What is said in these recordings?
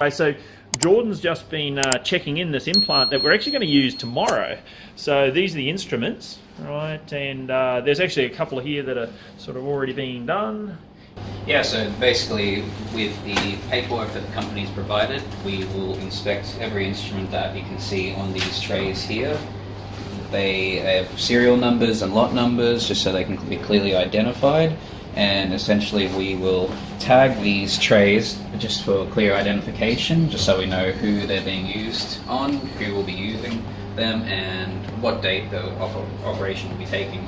Okay, so Jordan's just been checking in this implant that we're actually going to use tomorrow. So these are the instruments, right? And there's actually a couple here that are sort of already being done. Yeah, so basically with the paperwork that the company's provided, we will inspect every instrument that you can see on these trays here. They have serial numbers and lot numbers just so they can be clearly identified. And essentially we will tag these trays just for clear identification, just so we know who they're being used on, who will be using them, and what date the operation will be taking.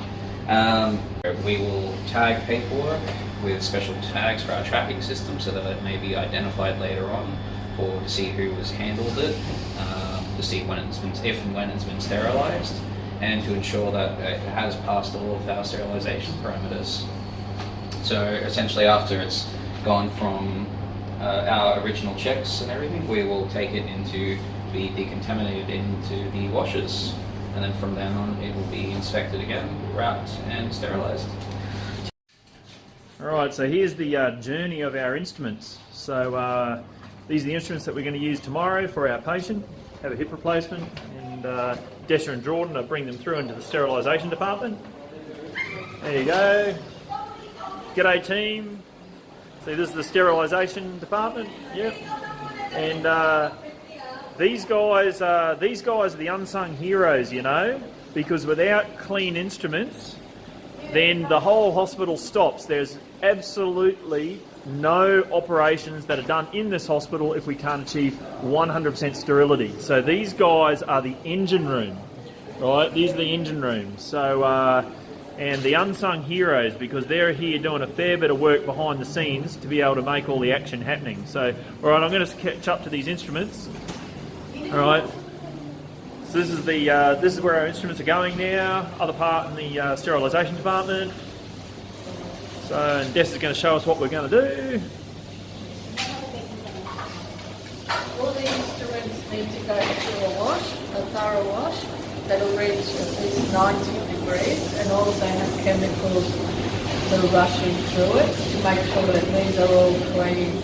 We will tag paperwork with special tags for our tracking system so that it may be identified later on to see who has handled it, to see when it's been, if and when it's been sterilized, and to ensure that it has passed all of our sterilization parameters. So essentially after it's gone from our original checks and everything, we will take it into be decontaminated into the washers, and then from then on it will be inspected again, wrapped and sterilized. Alright, so here's the journey of our instruments. So these are the instruments that we're going to use tomorrow for our patient, have a hip replacement, and Dessa and Jordan will bring them through into the sterilisation department. There you go. G'day team. See, this is the sterilisation department. Yep. And these guys are the unsung heroes, you know, because without clean instruments, then the whole hospital stops. There's absolutely no operations that are done in this hospital if we can't achieve 100% sterility. So these guys are the engine room, right? These are the engine rooms. So, and the unsung heroes, because they're here doing a fair bit of work behind the scenes to be able to make all the action happening. So, all right, I'm going to catch up to these instruments. All right. So this is where our instruments are going now. Other part in the sterilisation department. So, and Des is going to show us what we're going to do. All the instruments need to go through a wash, a thorough wash. That'll reach at least 90 degrees, and also have chemicals that are rushing through it to make sure that these are all clean.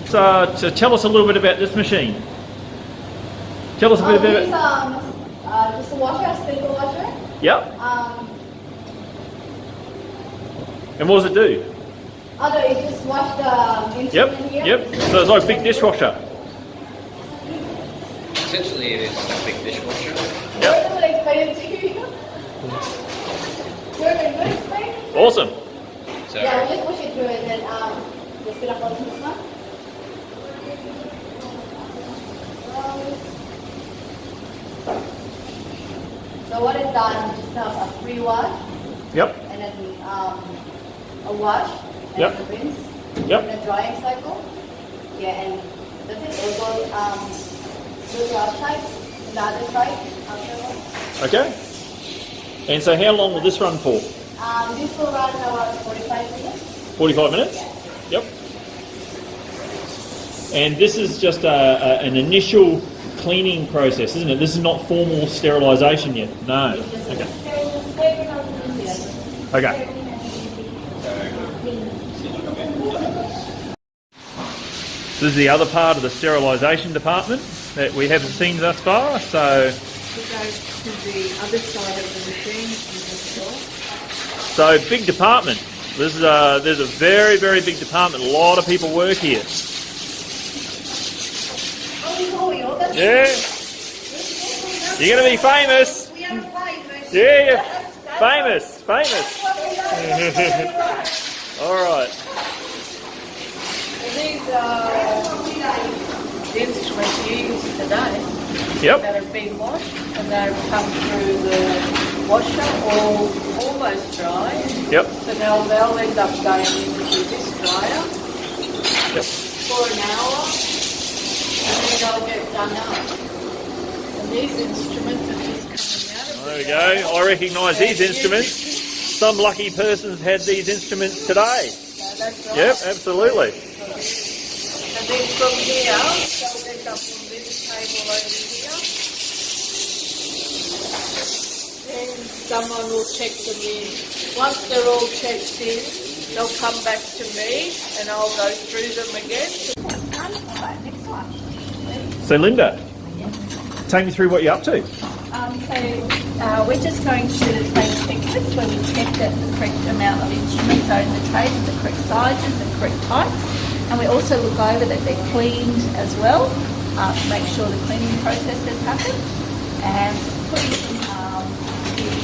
So tell us a little bit about this machine. Tell us a bit about it. Just a washer, a steamer washer. Yep. And what does it do? No, you just wash the instrument here. Yep. So it's like a big dishwasher. Essentially it is a big dishwasher. Yep. I'm going to explain it to you. Jordan, you explain? Awesome. So Yeah, we just push it through and then just gonna close this one. So what it's done, we just have a pre-wash. Yep. And then a wash. And Yep. then a rinse. Yep. And a drying cycle. Yeah, and that's it. It'll go to the outside, and the other side, afterwards. Okay. And so how long will this run for? This will run about 45 minutes. 45 minutes? Yeah. Yep. And this is just an initial cleaning process, isn't it? This is not formal sterilisation yet. No. Okay. Okay. This is the other part of the sterilisation department that we haven't seen thus far. So, We go to the other side of the machine and just go. so big department. This is there's a very, very big department. A lot of people work here. Yeah. You're going to be famous. We are famous. Yeah, yeah. Famous, famous. All right. And these are the instruments used today Yep. that are being washed, and they've come through the washer all almost dry. Yep. So now they'll end up going into this dryer Yep. for an hour, and then they'll get done up. And these instruments are just coming out of There we go. I recognise these instruments. Some lucky person's had these instruments today. That's right. Yep, absolutely. And then from here, they'll end up on this table over here. Then someone will check them in. Once they're all checked in, they'll come back to me and I'll go through them again. Next one. So Linda, take me through what you're up to. We're just going to take a checklist where we check that the correct amount of instruments are in the trays and the correct sizes and correct types. And we also look over that they're cleaned as well to make sure the cleaning process has happened. And putting the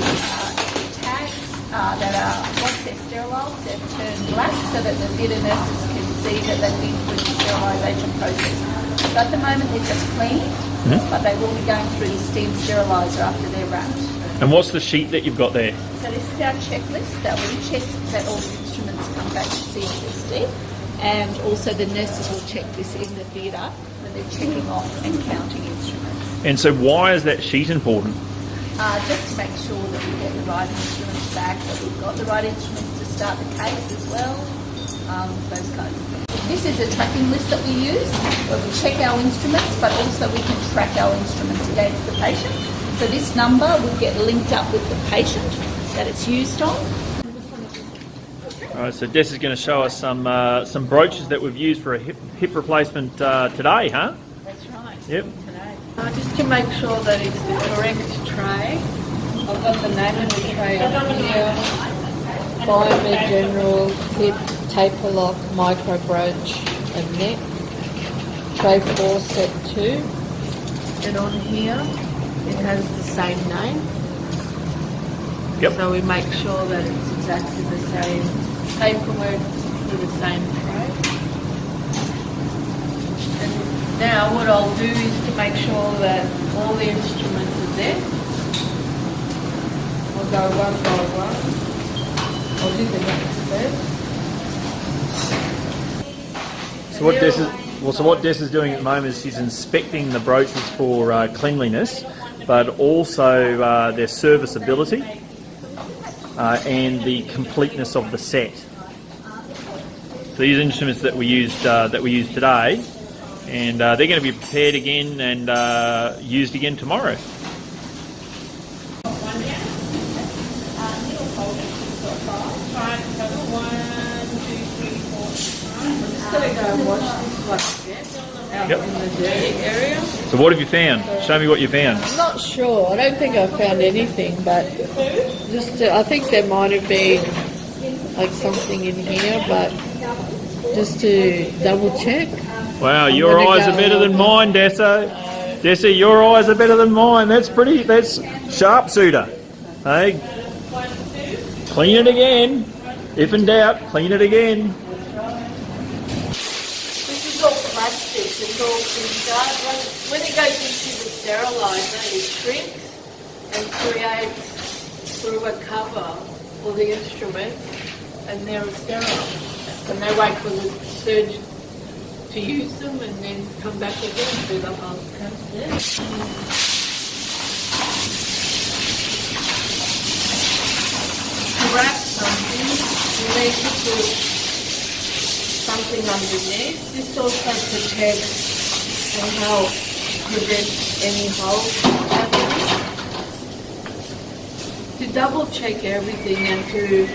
tags that are, once they're sterilised, they're turned black so that the theatre nurses can see that they've been through the sterilisation process. So at the moment they're just cleaned, but they will be going through the steam steriliser after they're wrapped. And what's the sheet that you've got there? So this is our checklist that we check that all the instruments come back to CSSD, and also the nurses will check this in the theatre when they're checking off and counting instruments. And so why is that sheet important? Just to make sure that we get the right instruments back, that we've got the right instruments to start the case as well, those kinds of things. This is a tracking list that we use, where we check our instruments, but also we can track our instruments against the patient. So this number will get linked up with the patient that it's used on. All right, so Des is going to show us some brooches that we've used for a hip replacement today, huh? That's right. Yep. Just to make sure that it's the correct tray, I've got the name of the tray up here. Biomed General, Hip, Taper Lock, Micro Brooch and Neck. Tray 4, Set 2. And on here, it has the same name. Yep. So we make sure that it's exactly the same paperwork for the same tray. And now what I'll do is to make sure that all the instruments are there. I'll go one by one. I'll do the next first. So what Des is doing at the moment is she's inspecting the brooches for cleanliness, but also their serviceability and the completeness of the set. So these instruments that we used today, and they're going to be prepared again and used again tomorrow. I'm just going to go and wash this one again out in the dirty area. So what have you found? Show me what you found. I'm not sure. I don't think I found anything, but I think there might have been like something in here, but just to double check. Wow, your eyes are better than mine, Desso. Desi, your eyes are better than mine. That's sharpshooter. Hey, clean it again. If in doubt, clean it again. This is all plastic, it's all inside. When it goes into the steriliser, it shrinks and creates through a cover for the instrument, and they're sterile. And they wait for the surgeon to use them and then come back again through the whole process. To wrap something, you need to put something underneath. This also protects and helps prevent any holes happening. To double check everything and to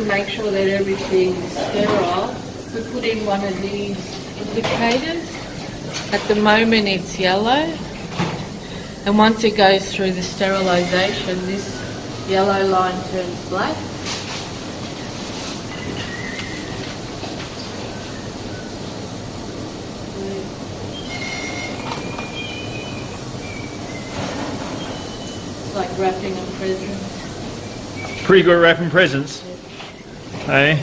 make sure that everything is sterile, we put in one of these indicators. At the moment it's yellow, and once it goes through the sterilisation, this yellow line turns black. It's like wrapping a present. Pretty good wrapping presents. Hey.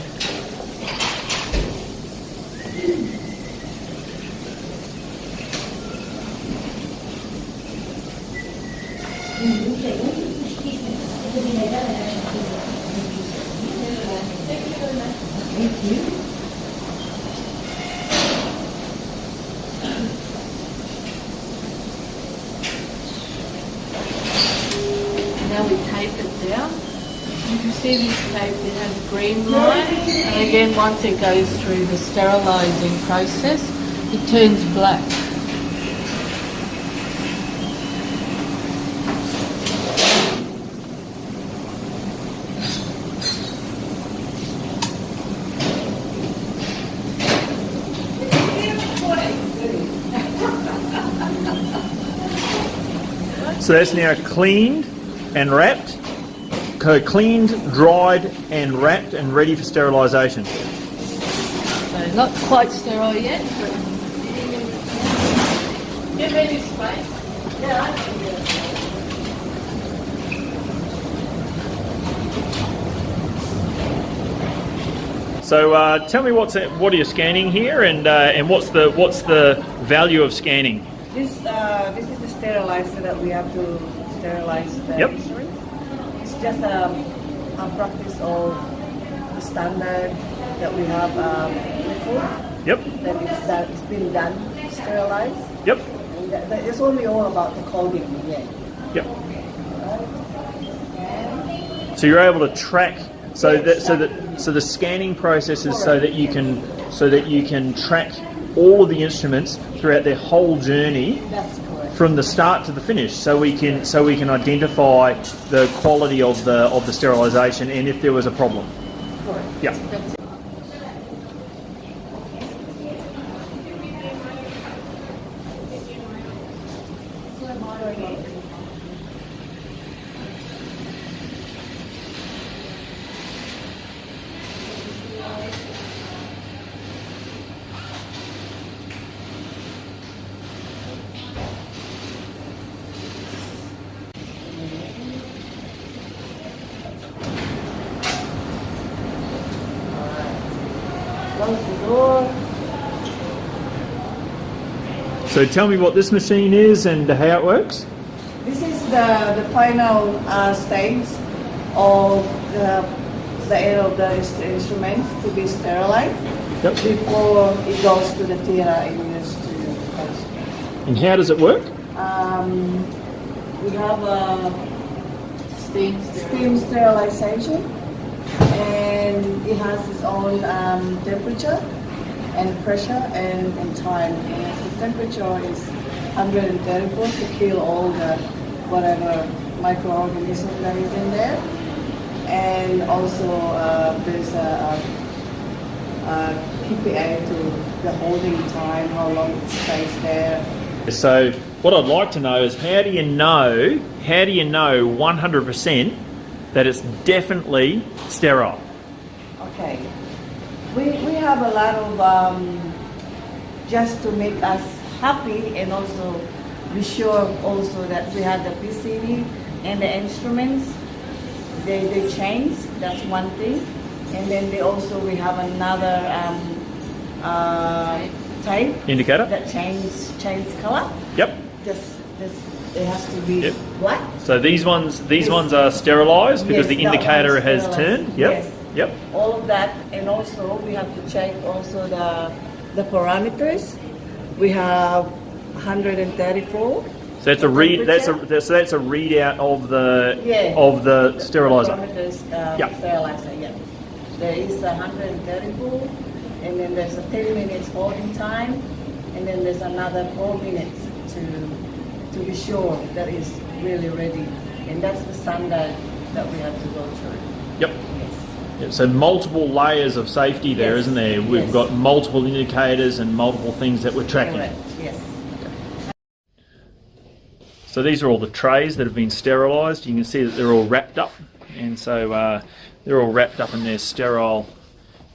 Now we tape it down. You can see this tape, it has a green line, and again once it goes through the sterilising process, it turns black. So that's now cleaned and wrapped. Cleaned, dried and wrapped and ready for sterilisation. So not quite sterile yet, but Give any space. Yeah, I can do it. So tell me what are you scanning here, and what's the value of scanning? This is the sterilizer that we have to sterilize the Yep. instruments. It's just a practice of the standard that we have before. Yep. It's been done, sterilized. Yep. And it's only all about the coding, yeah. Yep. So you're able to track. So the scanning process is so that you can track all of the instruments throughout their whole journey That's correct. from the start to the finish. So we can identify the quality of the sterilisation and if there was a problem. Correct. Yeah. Close the door. So tell me what this machine is and how it works. This is the final stage of the air of the instrument to be sterilized Yep. before it goes to the theater and used to test. And how does it work? We have a steam sterilization, and it has its own temperature and pressure and time. And the temperature is 134 to kill all the whatever microorganism that is in there. And also there's a PPA to the holding time, how long it stays there. So what I'd like to know is how do you know 100% that it's definitely sterile? Okay. We have a lot of just to make us happy and also be sure also that we have the PCD and the instruments. They change. That's one thing. And then we have another type Indicator? that change color. Yep. It has to be Yep. black. So these ones are sterilised because Yes, the that indicator one's has sterilized. turned. Yep. Yes. Yep. All of that, and also we have to check also the parameters. We have 134. So that's a read. That's a readout of the sterilizer. Parameters, Yeah. sterilizer. Yeah. There is 134, and then there's a 10 minutes holding time, and then there's another 4 minutes to be sure that it's really ready, and that's the standard that we have to go through. Yep. Yes. Yep. So multiple layers of safety there, Yes. not there? We've Yes. got multiple indicators and multiple things that we're tracking. Correct. Yes. So these are all the trays that have been sterilised. You can see that they're all wrapped up, and so they're all wrapped up in their sterile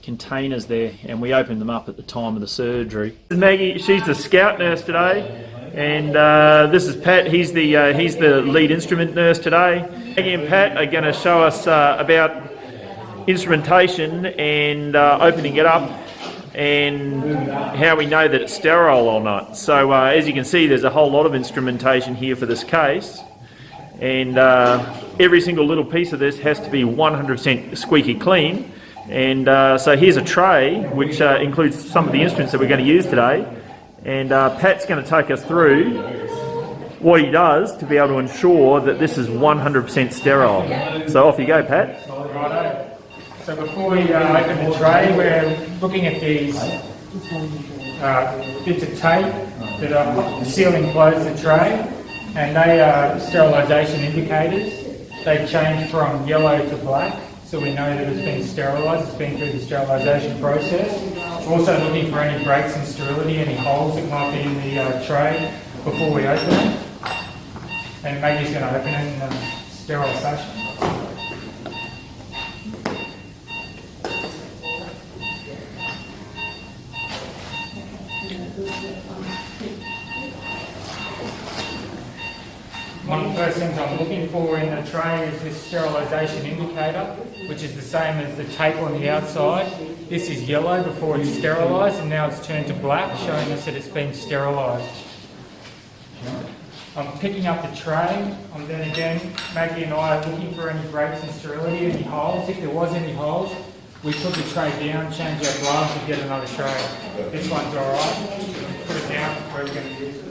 containers there, and we opened them up at the time of the surgery. Maggie, she's the scout nurse today, and this is Pat. He's the lead instrument nurse today. Maggie and Pat are going to show us about instrumentation and opening it up, and how we know that it's sterile or not. So as you can see, there's a whole lot of instrumentation here for this case, and every single little piece of this has to be 100% squeaky clean. And so here's a tray which includes some of the instruments that we're going to use today, and Pat's going to take us through what he does to be able to ensure that this is 100% sterile. So off you go, Pat. Righto. So before we open the tray, we're looking at these bits of tape that are sealing close the tray, and they are sterilisation indicators. They change from yellow to black, so we know that it's been sterilised, it's been through the sterilisation process. We're also looking for any breaks in sterility, any holes that might be in the tray before we open it. and Maggie's going to open it in a sterile fashion. One of the first things I'm looking for in the tray is this sterilisation indicator, which is the same as the tape on the outside. This is yellow before it's sterilised, and now it's turned to black, showing us that it's been sterilised. I'm picking up the tray, and then again, Maggie and I are looking for any breaks in sterility, any holes. If there was any holes, we put the tray down, change our gloves, and get another tray. This one's alright. Put it down where we're going to use it.